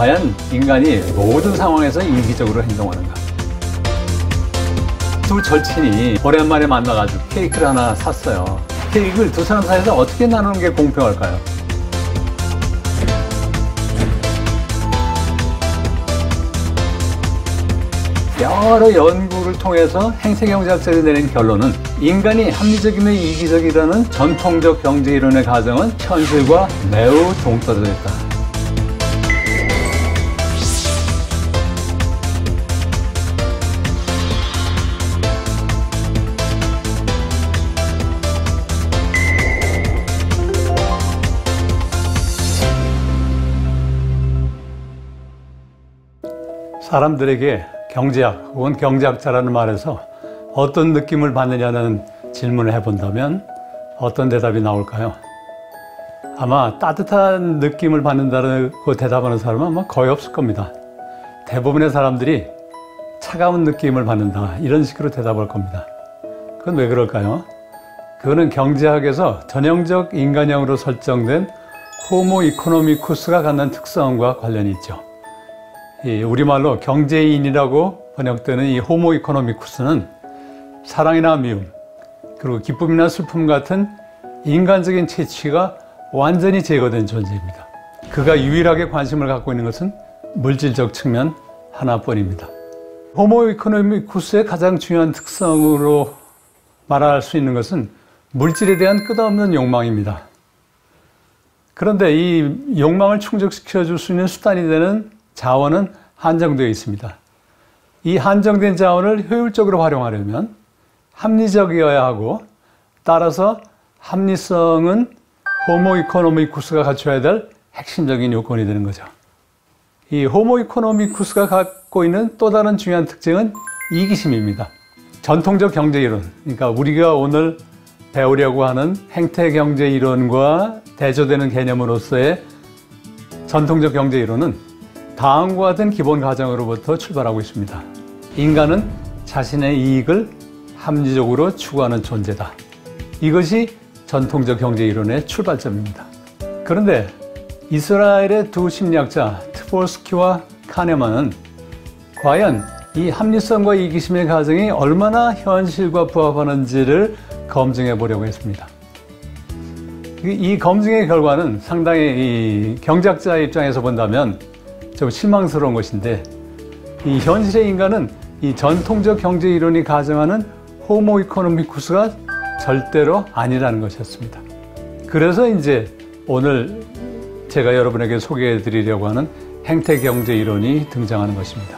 과연 인간이 모든 상황에서 이기적으로 행동하는가? 두 절친이 오랜만에 만나가지고 케이크를 하나 샀어요. 케이크를 두 사람 사이에서 어떻게 나누는 게 공평할까요? 여러 연구를 통해서 행세경제학자들이 내린 결론은 인간이 합리적이며 이기적이라는 전통적 경제이론의 가정은 현실과 매우 동떨어져 있다. 사람들에게 경제학 혹은 경제학자라는 말에서 어떤 느낌을 받느냐는 질문을 해본다면 어떤 대답이 나올까요? 아마 따뜻한 느낌을 받는다고 대답하는 사람은 아마 거의 없을 겁니다. 대부분의 사람들이 차가운 느낌을 받는다 이런 식으로 대답할 겁니다. 그건 왜 그럴까요? 그거는 경제학에서 전형적 인간형으로 설정된 호모 이코노미쿠스가 갖는 특성과 관련이 있죠. 우리말로 경제인이라고 번역되는 이 호모 이코노미쿠스는 사랑이나 미움, 그리고 기쁨이나 슬픔 같은 인간적인 채취가 완전히 제거된 존재입니다. 그가 유일하게 관심을 갖고 있는 것은 물질적 측면 하나뿐입니다. 호모 이코노미쿠스의 가장 중요한 특성으로 말할 수 있는 것은 물질에 대한 끝없는 욕망입니다. 그런데 이 욕망을 충족시켜 줄 수 있는 수단이 되는 자원은 한정되어 있습니다. 이 한정된 자원을 효율적으로 활용하려면 합리적이어야 하고, 따라서 합리성은 호모 이코노미쿠스가 갖춰야 될 핵심적인 요건이 되는 거죠. 이 호모 이코노미쿠스가 갖고 있는 또 다른 중요한 특징은 이기심입니다. 전통적 경제이론, 그러니까 우리가 오늘 배우려고 하는 행태경제이론과 대조되는 개념으로서의 전통적 경제이론은 다음과 같은 기본 가정으로부터 출발하고 있습니다. 인간은 자신의 이익을 합리적으로 추구하는 존재다. 이것이 전통적 경제이론의 출발점입니다. 그런데 이스라엘의 두 심리학자 트볼스키와 카네만은 과연 이 합리성과 이기심의 가정이 얼마나 현실과 부합하는지를 검증해 보려고 했습니다. 이 검증의 결과는 상당히 경제학자의 입장에서 본다면 좀 실망스러운 것인데, 이 현실의 인간은 이 전통적 경제 이론이 가정하는 호모 이코노미쿠스가 절대로 아니라는 것이었습니다. 그래서 이제 오늘 제가 여러분에게 소개해 드리려고 하는 행태 경제 이론이 등장하는 것입니다.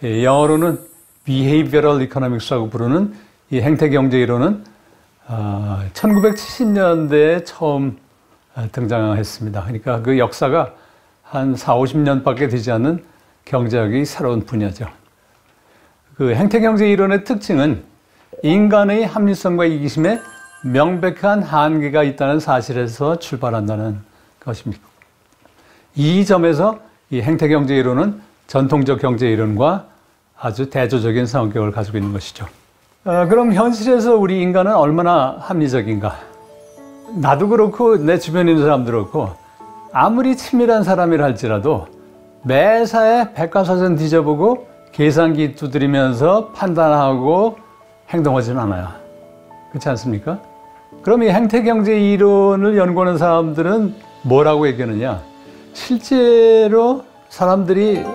영어로는 Behavioral Economics라고 부르는 이 행태 경제 이론은 1970년대에 처음 등장했습니다. 그러니까 그 역사가 한 40~50년밖에 되지 않는 경제학의 새로운 분야죠. 그 행태경제 이론의 특징은 인간의 합리성과 이기심에 명백한 한계가 있다는 사실에서 출발한다는 것입니다. 이 점에서 이 행태경제 이론은 전통적 경제 이론과 아주 대조적인 성격을 가지고 있는 것이죠. 그럼 현실에서 우리 인간은 얼마나 합리적인가? 나도 그렇고 내 주변에 있는 사람도 그렇고 아무리 친밀한 사람이라 할지라도 매사에 백과사전 뒤져보고 계산기 두드리면서 판단하고 행동하지는 않아요. 그렇지 않습니까? 그럼 이 행태경제 이론을 연구하는 사람들은 뭐라고 얘기하느냐? 실제로 사람들이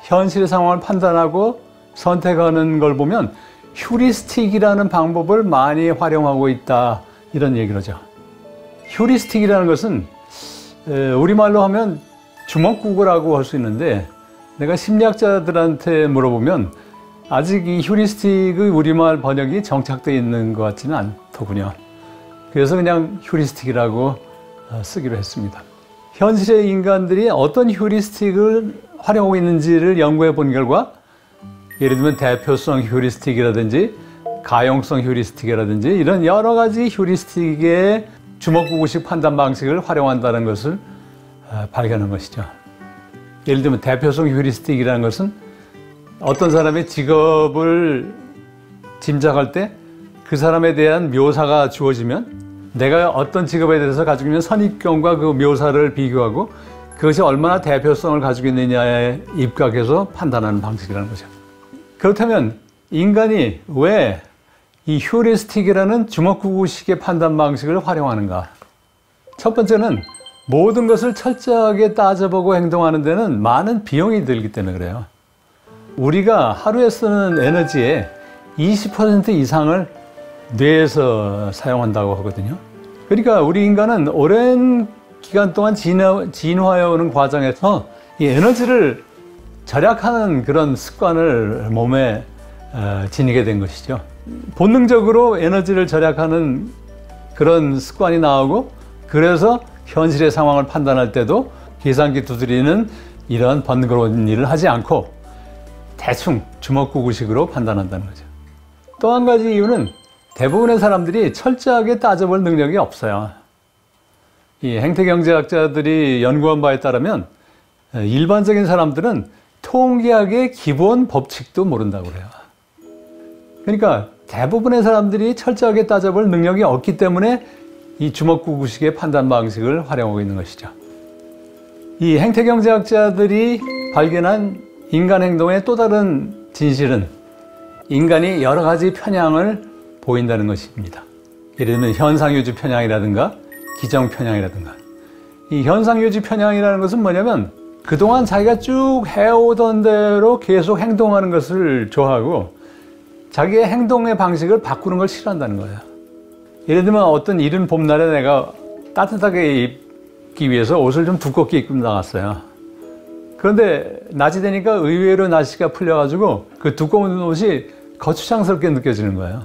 현실의 상황을 판단하고 선택하는 걸 보면 휴리스틱이라는 방법을 많이 활용하고 있다, 이런 얘기를 하죠. 휴리스틱이라는 것은 우리말로 하면 주먹구구라고 할 수 있는데, 내가 심리학자들한테 물어보면 아직 이 휴리스틱의 우리말 번역이 정착되어 있는 것 같지는 않더군요. 그래서 그냥 휴리스틱이라고 쓰기로 했습니다. 현실의 인간들이 어떤 휴리스틱을 활용하고 있는지를 연구해 본 결과, 예를 들면 대표성 휴리스틱이라든지 가용성 휴리스틱이라든지 이런 여러 가지 휴리스틱의 주먹구구식 판단 방식을 활용한다는 것을 발견한 것이죠. 예를 들면 대표성 휴리스틱이라는 것은 어떤 사람의 직업을 짐작할 때 그 사람에 대한 묘사가 주어지면 내가 어떤 직업에 대해서 가지고 있는 선입견과 그 묘사를 비교하고 그것이 얼마나 대표성을 가지고 있느냐에 입각해서 판단하는 방식이라는 거죠. 그렇다면 인간이 왜 이 휴리스틱이라는 주먹구구식의 판단 방식을 활용하는가? 첫 번째는 모든 것을 철저하게 따져보고 행동하는 데는 많은 비용이 들기 때문에 그래요. 우리가 하루에 쓰는 에너지의 20% 이상을 뇌에서 사용한다고 하거든요. 그러니까 우리 인간은 오랜 기간 동안 진화해오는 과정에서 이 에너지를 절약하는 그런 습관을 몸에 지니게 된 것이죠. 본능적으로 에너지를 절약하는 그런 습관이 나오고, 그래서 현실의 상황을 판단할 때도 계산기 두드리는 이런 번거로운 일을 하지 않고 대충 주먹구구식으로 판단한다는 거죠. 또 한 가지 이유는 대부분의 사람들이 철저하게 따져볼 능력이 없어요. 이 행태경제학자들이 연구한 바에 따르면 일반적인 사람들은 통계학의 기본 법칙도 모른다고 그래요. 그러니까 대부분의 사람들이 철저하게 따져볼 능력이 없기 때문에 이 주먹구구식의 판단 방식을 활용하고 있는 것이죠. 이 행태경제학자들이 발견한 인간 행동의 또 다른 진실은 인간이 여러 가지 편향을 보인다는 것입니다. 예를 들면 현상유지 편향이라든가 기정 편향이라든가. 이 현상유지 편향이라는 것은 뭐냐면 그동안 자기가 쭉 해오던 대로 계속 행동하는 것을 좋아하고 자기의 행동의 방식을 바꾸는 걸 싫어한다는 거예요. 예를 들면 어떤 이른 봄날에 내가 따뜻하게 입기 위해서 옷을 좀 두껍게 입고 나갔어요. 그런데 낮이 되니까 의외로 날씨가 풀려가지고 그 두꺼운 옷이 거추장스럽게 느껴지는 거예요.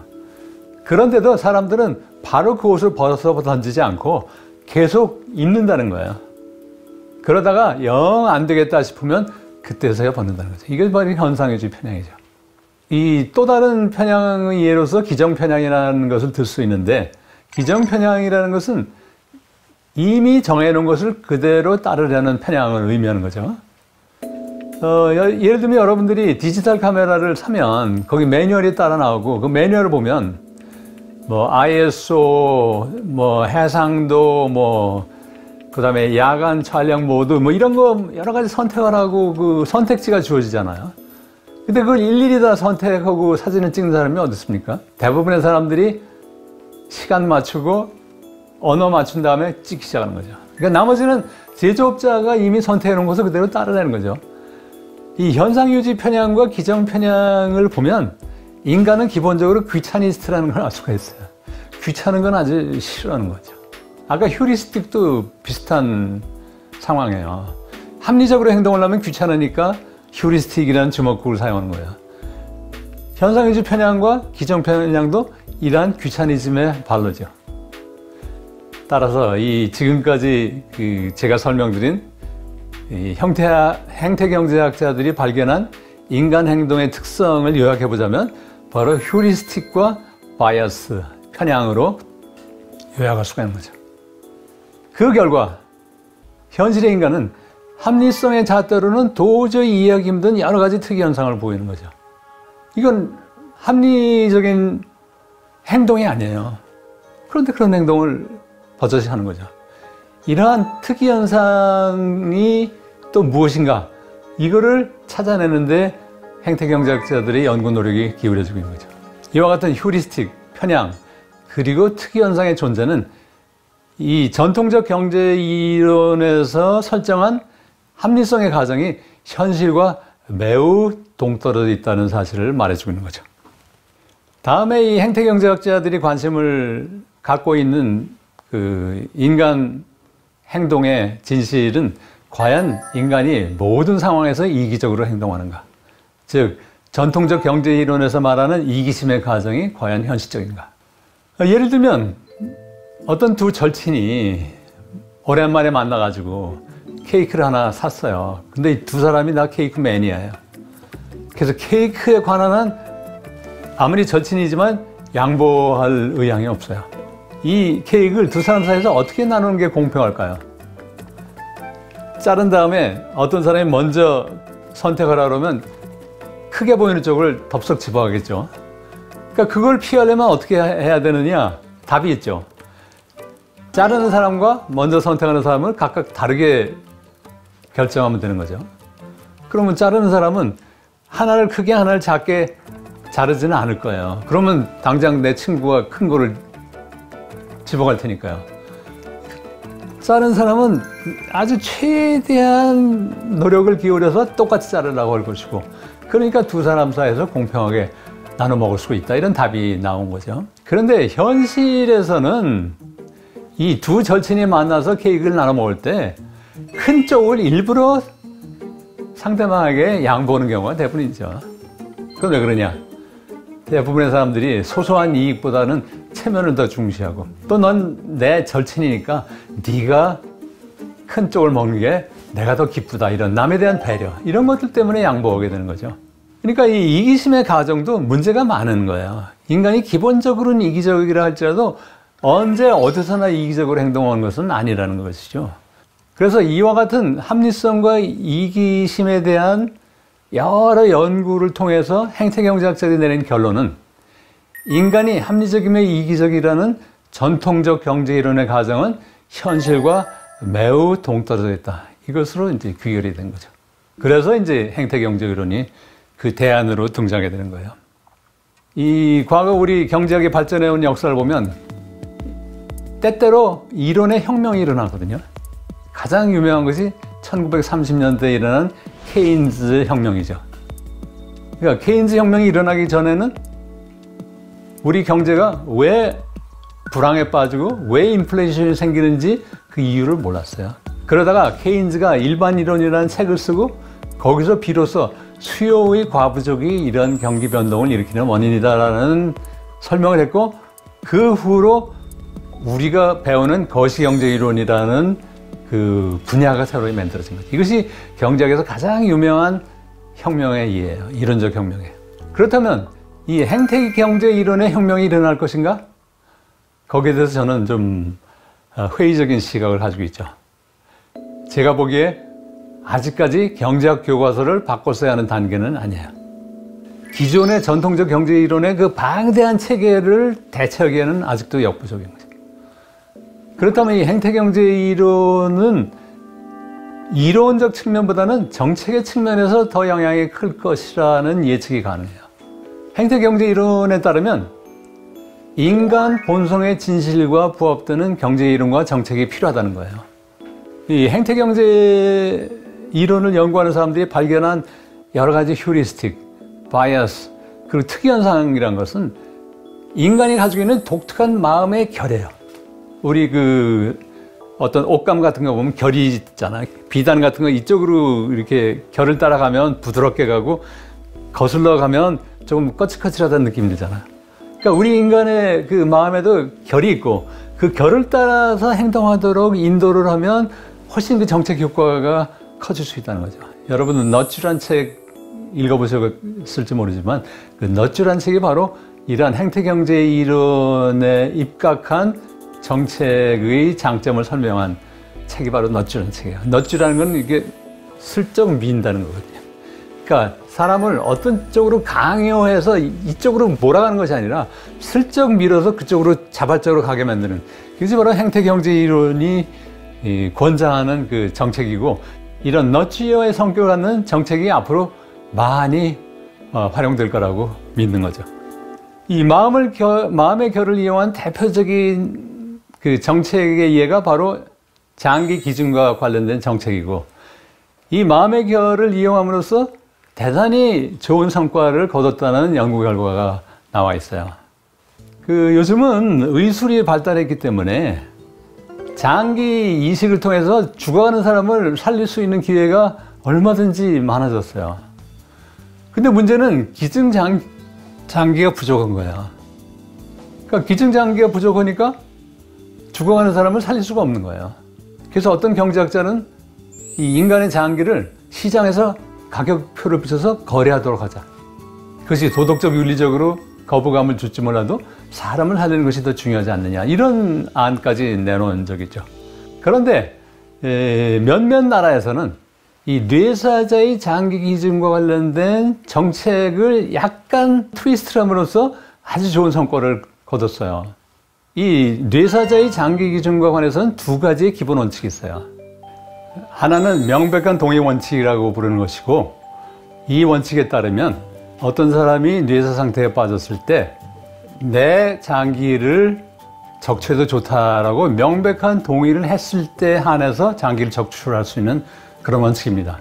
그런데도 사람들은 바로 그 옷을 벗어 던지지 않고 계속 입는다는 거예요. 그러다가 영 안 되겠다 싶으면 그때서야 벗는다는 거죠. 이게 바로 현상유지 편향이죠. 이 또 다른 편향의 예로서 기정편향이라는 것을 들 수 있는데, 기정편향이라는 것은 이미 정해놓은 것을 그대로 따르려는 편향을 의미하는 거죠. 예를 들면 여러분들이 디지털 카메라를 사면 거기 매뉴얼이 따라 나오고 그 매뉴얼을 보면 뭐 ISO, 뭐 해상도, 그다음에 야간 촬영 모드 이런 거 여러 가지 선택을 하고 그 선택지가 주어지잖아요. 근데 그걸 일일이 다 선택하고 사진을 찍는 사람이 어디 있습니까? 대부분의 사람들이 시간 맞추고 언어 맞춘 다음에 찍기 시작하는 거죠. 그러니까 나머지는 제조업자가 이미 선택해 놓은 것을 그대로 따라내는 거죠. 이 현상유지 편향과 기정 편향을 보면 인간은 기본적으로 귀차니스트라는 걸 알 수가 있어요. 귀찮은 건 아주 싫어하는 거죠. 아까 휴리스틱도 비슷한 상황이에요. 합리적으로 행동을 하면 귀찮으니까 휴리스틱이라는 주먹구를 사용하는 거예요. 현상유지 편향과 기정 편향도 이러한 귀차니즘의 발로죠. 따라서 이 지금까지 제가 설명드린 이 행태경제학자들이 발견한 인간 행동의 특성을 요약해 보자면 바로 휴리스틱과 바이어스, 편향으로 요약할 수가 있는 거죠. 그 결과 현실의 인간은 합리성의 잣대로는 도저히 이해하기 힘든 여러 가지 특이 현상을 보이는 거죠. 이건 합리적인 행동이 아니에요. 그런데 그런 행동을 버젓이 하는 거죠. 이러한 특이 현상이 또 무엇인가, 이거를 찾아내는데 행태경제학자들의 연구 노력이 기울여지고 있는 거죠. 이와 같은 휴리스틱, 편향, 그리고 특이 현상의 존재는 이 전통적 경제 이론에서 설정한 합리성의 가정이 현실과 매우 동떨어져 있다는 사실을 말해주고 있는 거죠. 다음에 이 행태경제학자들이 관심을 갖고 있는 그 인간 행동의 진실은 과연 인간이 모든 상황에서 이기적으로 행동하는가? 즉, 전통적 경제 이론에서 말하는 이기심의 가정이 과연 현실적인가? 예를 들면 어떤 두 절친이 오랜만에 만나가지고 케이크를 하나 샀어요. 근데 이 두 사람이 다 케이크 매니아예요. 그래서 케이크에 관한 한 아무리 절친이지만 양보할 의향이 없어요. 이 케이크를 두 사람 사이에서 어떻게 나누는 게 공평할까요? 자른 다음에 어떤 사람이 먼저 선택을 하려면 크게 보이는 쪽을 덥석 집어가겠죠. 그러니까 그걸 피하려면 어떻게 해야 되느냐? 답이 있죠. 자르는 사람과 먼저 선택하는 사람을 각각 다르게 결정하면 되는 거죠. 그러면 자르는 사람은 하나를 크게 하나를 작게 자르지는 않을 거예요. 그러면 당장 내 친구가 큰 거를 집어갈 테니까요. 자른 사람은 아주 최대한 노력을 기울여서 똑같이 자르려고 할 것이고, 그러니까 두 사람 사이에서 공평하게 나눠 먹을 수 있다, 이런 답이 나온 거죠. 그런데 현실에서는 이 두 절친이 만나서 케이크를 나눠 먹을 때 큰 쪽을 일부러 상대방에게 양보하는 경우가 대부분이죠. 그럼 왜 그러냐? 대부분의 사람들이 소소한 이익보다는 체면을 더 중시하고, 또 넌 내 절친이니까 네가 큰 쪽을 먹는 게 내가 더 기쁘다, 이런 남에 대한 배려, 이런 것들 때문에 양보하게 되는 거죠. 그러니까 이 이기심의 가정도 문제가 많은 거예요. 인간이 기본적으로는 이기적이라 할지라도 언제 어디서나 이기적으로 행동하는 것은 아니라는 것이죠. 그래서 이와 같은 합리성과 이기심에 대한 여러 연구를 통해서 행태경제학자들이 내린 결론은, 인간이 합리적이며 이기적이라는 전통적 경제이론의 가정은 현실과 매우 동떨어져 있다, 이것으로 이제 귀결이 된 거죠. 그래서 이제 행태경제이론이 그 대안으로 등장하게 되는 거예요. 이 과거 우리 경제학이 발전해온 역사를 보면 때때로 이론의 혁명이 일어나거든요. 가장 유명한 것이 1930년대에 일어난 케인즈 혁명이죠. 그러니까 케인즈 혁명이 일어나기 전에는 우리 경제가 왜 불황에 빠지고 왜 인플레이션이 생기는지 그 이유를 몰랐어요. 그러다가 케인즈가 일반 이론이라는 책을 쓰고 거기서 비로소 수요의 과부족이 이런 경기 변동을 일으키는 원인이다라는 설명을 했고, 그 후로 우리가 배우는 거시경제 이론이라는 그 분야가 새로 만들어진 거죠. 이것이 경제학에서 가장 유명한 혁명의 이해예요. 이론적 혁명이에요. 그렇다면 이 행태경제 이론의 혁명이 일어날 것인가? 거기에 대해서 저는 좀 회의적인 시각을 가지고 있죠. 제가 보기에 아직까지 경제학 교과서를 바꿔 써야 하는 단계는 아니에요. 기존의 전통적 경제 이론의 그 방대한 체계를 대체하기에는 아직도 역부족인 거죠. 그렇다면 이 행태경제 이론은 이론적 측면보다는 정책의 측면에서 더 영향이 클 것이라는 예측이 가능해요. 행태경제 이론에 따르면 인간 본성의 진실과 부합되는 경제 이론과 정책이 필요하다는 거예요. 이 행태경제 이론을 연구하는 사람들이 발견한 여러 가지 휴리스틱, 바이어스, 그리고 특이현상이란 것은 인간이 가지고 있는 독특한 마음의 결이에요. 우리 그 어떤 옷감 같은 거 보면 결이 있잖아. 비단 같은 거 이쪽으로 이렇게 결을 따라가면 부드럽게 가고, 거슬러 가면 조금 거칠거칠하다는 느낌이 들잖아. 그러니까 우리 인간의 그 마음에도 결이 있고, 그 결을 따라서 행동하도록 인도를 하면 훨씬 그 정책 효과가 커질 수 있다는 거죠. 여러분은 넛주란 책 읽어보셨을지 모르지만, 그 넛주란 책이 바로 이러한 행태경제 이론에 입각한 정책의 장점을 설명한 책이 바로 넛주라는 책이에요. 넛주라는 건 이게 슬쩍 민다는 거거든요. 그러니까 사람을 어떤 쪽으로 강요해서 이쪽으로 몰아가는 것이 아니라 슬쩍 밀어서 그쪽으로 자발적으로 가게 만드는, 그것이 바로 행태경제 이론이 권장하는 그 정책이고, 이런 넛주어의 성격을 갖는 정책이 앞으로 많이 활용될 거라고 믿는 거죠. 이 마음의 결을 이용한 대표적인 그 정책의 이해가 바로 장기 기준과 관련된 정책이고, 이 마음의 결을 이용함으로써 대단히 좋은 성과를 거뒀다는 연구 결과가 나와 있어요. 그 요즘은 의술이 발달했기 때문에 장기 이식을 통해서 죽어가는 사람을 살릴 수 있는 기회가 얼마든지 많아졌어요. 근데 문제는 기증장기가 부족한 거야. 그러니까 기증장기가 부족하니까 죽어가는 사람을 살릴 수가 없는 거예요. 그래서 어떤 경제학자는 이 인간의 장기를 시장에서 가격표를 붙여서 거래하도록 하자. 그것이 도덕적 윤리적으로 거부감을 줄지 몰라도 사람을 살리는 것이 더 중요하지 않느냐, 이런 안까지 내놓은 적이 있죠. 그런데 몇몇 나라에서는 이 뇌사자의 장기 기준과 관련된 정책을 약간 트위스트를 함으로써 아주 좋은 성과를 거뒀어요. 이 뇌사자의 장기 기준과 관해서는 두 가지의 기본 원칙이 있어요. 하나는 명백한 동의 원칙이라고 부르는 것이고, 이 원칙에 따르면 어떤 사람이 뇌사 상태에 빠졌을 때 내 장기를 적출해도 좋다라고 명백한 동의를 했을 때 한해서 장기를 적출할 수 있는 그런 원칙입니다.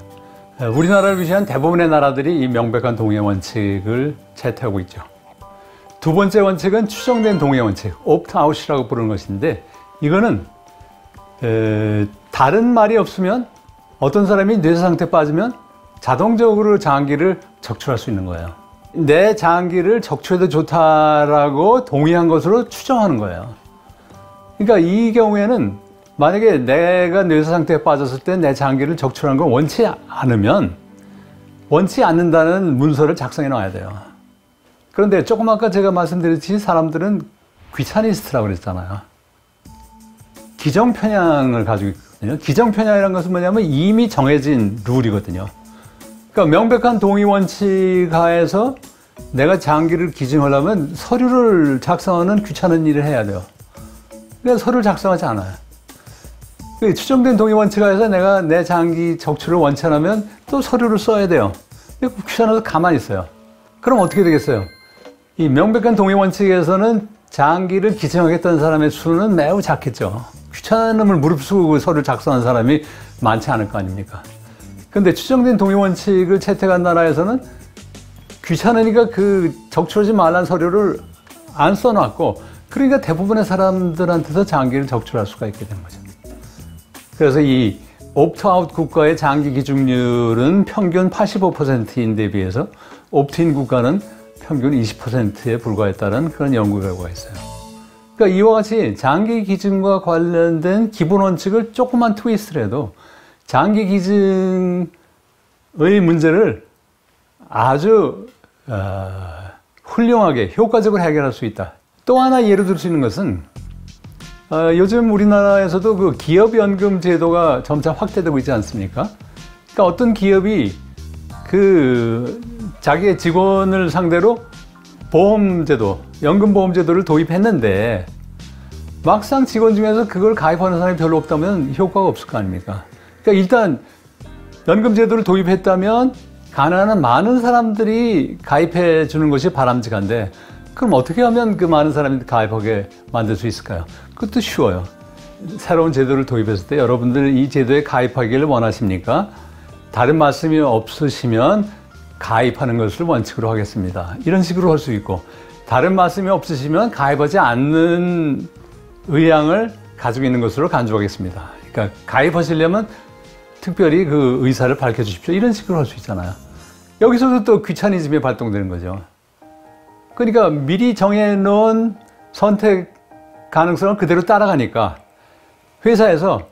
우리나라를 위한 대부분의 나라들이 이 명백한 동의 원칙을 채택하고 있죠. 두 번째 원칙은 추정된 동의 원칙, 옵트아웃이라고 부르는 것인데, 이거는 다른 말이 없으면 어떤 사람이 뇌사 상태에 빠지면 자동적으로 장기를 적출할 수 있는 거예요. 내 장기를 적출해도 좋다라고 동의한 것으로 추정하는 거예요. 그러니까 이 경우에는 만약에 내가 뇌사 상태에 빠졌을 때 내 장기를 적출하는 걸 원치 않으면 원치 않는다는 문서를 작성해 놔야 돼요. 그런데 조금 아까 제가 말씀드렸듯이 사람들은 귀차니스트라고 그랬잖아요. 기정편향을 가지고 있거든요. 기정편향이라는 것은 뭐냐면 이미 정해진 룰이거든요. 그러니까 명백한 동의 원칙 하에서 내가 장기를 기증하려면 서류를 작성하는 귀찮은 일을 해야 돼요. 그러니까 서류를 작성하지 않아요. 추정된 동의 원칙 하에서 내가 내 장기 적출을 원치 않으면 또 서류를 써야 돼요. 귀찮아서 가만히 있어요. 그럼 어떻게 되겠어요? 이 명백한 동의 원칙에서는 장기를 기증하겠다는 사람의 수는 매우 작겠죠. 귀찮음을 무릅쓰고 서류를 작성한 사람이 많지 않을 거 아닙니까? 근데 추정된 동의 원칙을 채택한 나라에서는 귀찮으니까 그 적출하지 말라는 서류를 안 써놨고, 그러니까 대부분의 사람들한테서 장기를 적출할 수가 있게 되는 거죠. 그래서 이 옵트아웃 국가의 장기 기증률은 평균 85%인데 비해서 옵트인 국가는 평균 20%에 불과했다는 그런 연구 결과가 있어요. 그러니까 이와 같이 장기 기증과 관련된 기본 원칙을 조그만 트위스트를 해도 장기 기증의 문제를 아주 훌륭하게 효과적으로 해결할 수 있다. 또 하나 예로 들 수 있는 것은 요즘 우리나라에서도 그 기업연금 제도가 점차 확대되고 있지 않습니까? 그러니까 어떤 기업이 그 자기의 직원을 상대로 보험제도, 연금보험제도를 도입했는데 막상 직원 중에서 그걸 가입하는 사람이 별로 없다면 효과가 없을 거 아닙니까? 그러니까 일단 연금제도를 도입했다면 가능한 많은 사람들이 가입해 주는 것이 바람직한데, 그럼 어떻게 하면 그 많은 사람이 가입하게 만들 수 있을까요? 그것도 쉬워요. 새로운 제도를 도입했을 때 여러분들 이 제도에 가입하기를 원하십니까? 다른 말씀이 없으시면 가입하는 것을 원칙으로 하겠습니다. 이런 식으로 할 수 있고, 다른 말씀이 없으시면 가입하지 않는 의향을 가지고 있는 것으로 간주하겠습니다. 그러니까 가입하시려면 특별히 그 의사를 밝혀주십시오. 이런 식으로 할 수 있잖아요. 여기서도 또 귀차니즘이 발동되는 거죠. 그러니까 미리 정해놓은 선택 가능성을 그대로 따라가니까 회사에서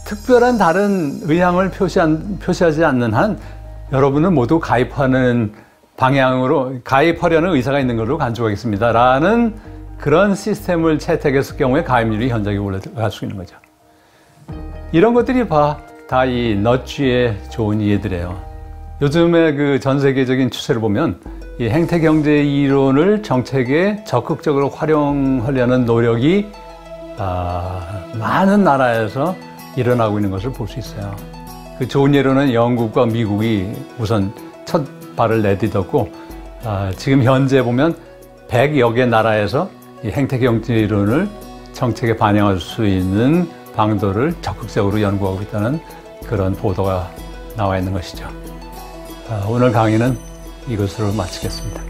특별한 다른 의향을 표시하지 않는 한 여러분은 모두 가입하는 방향으로 가입하려는 의사가 있는 걸로 간주하겠습니다 라는 그런 시스템을 채택했을 경우에 가입률이 현저하게 올라갈 수 있는 거죠. 이런 것들이 다 이 너쥐의 좋은 예들이에요. 요즘에 그 전 세계적인 추세를 보면 이 행태 경제 이론을 정책에 적극적으로 활용하려는 노력이 많은 나라에서 일어나고 있는 것을 볼 수 있어요. 그 좋은 예로는 영국과 미국이 우선 첫 발을 내딛었고, 지금 현재 보면 100여 개 나라에서 이 행태 경제 이론을 정책에 반영할 수 있는 방도를 적극적으로 연구하고 있다는 그런 보도가 나와 있는 것이죠. 오늘 강의는 이것으로 마치겠습니다.